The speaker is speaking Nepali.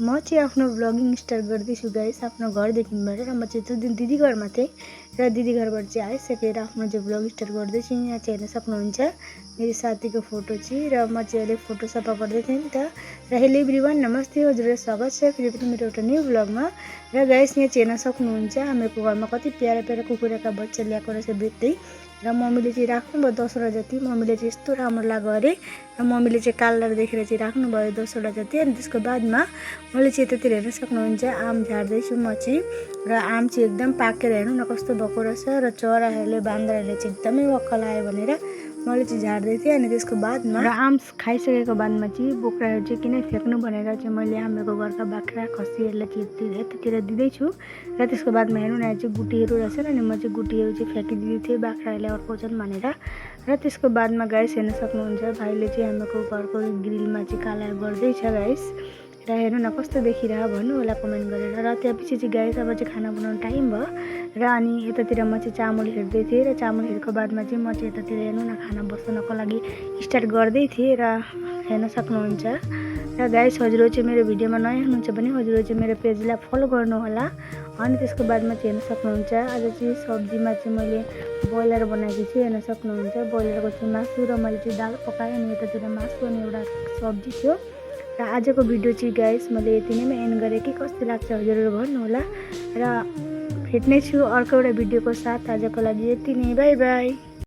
म चाहिँ आफ्नो भ्लगिङ स्टार्ट गर्दैछु गाइस आफ्नो घरदेखिबाट र म चाहिँ त्यो दिन दिदी घरमा थिएँ र दिदी घरबाट चाहिँ आइसकेर आफ्नो चाहिँ भ्लग स्टार्ट गर्दैछु। यहाँ चाहिँ हेर्न सक्नुहुन्छ मेरो साथीको फोटो चाहिँ र म चाहिँ अहिले फोटो सफा गर्दै थिएँ नि त। र हेलो एभ्रिवान, नमस्ते, हजुरलाई स्वागत छ फेरि पनि मेरो एउटा न्यू भ्लगमा। र गाइस यहाँ चाहिँ हेर्न सक्नुहुन्छ हाम्रो घरमा कति प्यारा प्यारा कुकुरका बच्चा ल्याएको रहेछ बेच्दै। र मम्मीले चाहिँ राख्नुभयो 10वटा जति। मम्मीले चाहिँ यस्तो राम्रो लाग्यो अरे र मम्मीले चाहिँ कालर देखेर चाहिँ राख्नुभयो 10वटा जति। अनि त्यसको बादमा मैले चाहिँ यतातिर हेर्न सक्नुहुन्छ आम झार्दैछु म चाहिँ। र आम चाहिँ एकदम पाकेर हेर्नु न कस्तो भएको रहेछ। र चराहरूले बान्द्राहरूले चाहिँ एकदमै वक्क लाग्यो भनेर मैले चाहिँ झार्दै थिएँ। अनि त्यसको बादमा र आम खाइसकेको बादमा चाहिँ बोक्राहरू चाहिँ किन फ्याँक्नु भनेर चाहिँ मैले हाम्रो घरका बाख्रा खसीहरूलाई चाहिँ यतातिर दिँदैछु। र त्यसको बादमा हेर्नु न चाहिँ गुटीहरू रहेछन् अनि म चाहिँ गुटीहरू चाहिँ फ्याँकिदिँदै थिएँ बाख्राहरूले अर्काउँछन् भनेर। र त्यसको बादमा गाइस हेर्न सक्नुहुन्छ भाइले चाहिँ हाम्रो घरको ग्रिलमा चाहिँ काला गर्दैछ गाइस। र हेर्नु न कस्तो देखिरह भन्नु होला कमेन्ट गरेर। र त्यसपछि चाहिँ गाइस अब चाहिँ खाना बनाउनु टाइम भयो र अनि यतातिर म चाहिँ चामल हेर्दै थिएँ। र चामल हेरेको बादमा चाहिँ म चाहिँ यतातिर हेर्नु न खाना बसाउनको लागि स्टार्ट गर्दै थिएँ। र हेर्न सक्नुहुन्छ। र गाइस हजुरहरू चाहिँ मेरो भिडियोमा नयाँ हुनुहुन्छ भने हजुरहरू चाहिँ मेरो पेजलाई फलो गर्नु होला। अनि त्यसको बादमा चाहिँ हेर्न सक्नुहुन्छ आज चाहिँ सब्जीमा चाहिँ मैले ब्रोइलर बनाएको छु। हेर्न सक्नुहुन्छ ब्रोइलरको चाहिँ मासु र मैले चाहिँ दाल पकाएँ अनि यतातिर मासु अनि एउटा सब्जी थियो। र आजको भिडियो चाहिँ गाइस मैले यति नैमा एन्ड गरेँ कि कस्तो लाग्छ हजुरहरू भन्नु होला। र भेट्नेछु अर्को एउटा भिडियोको साथ। आजको लागि यति नै, बाई बाई।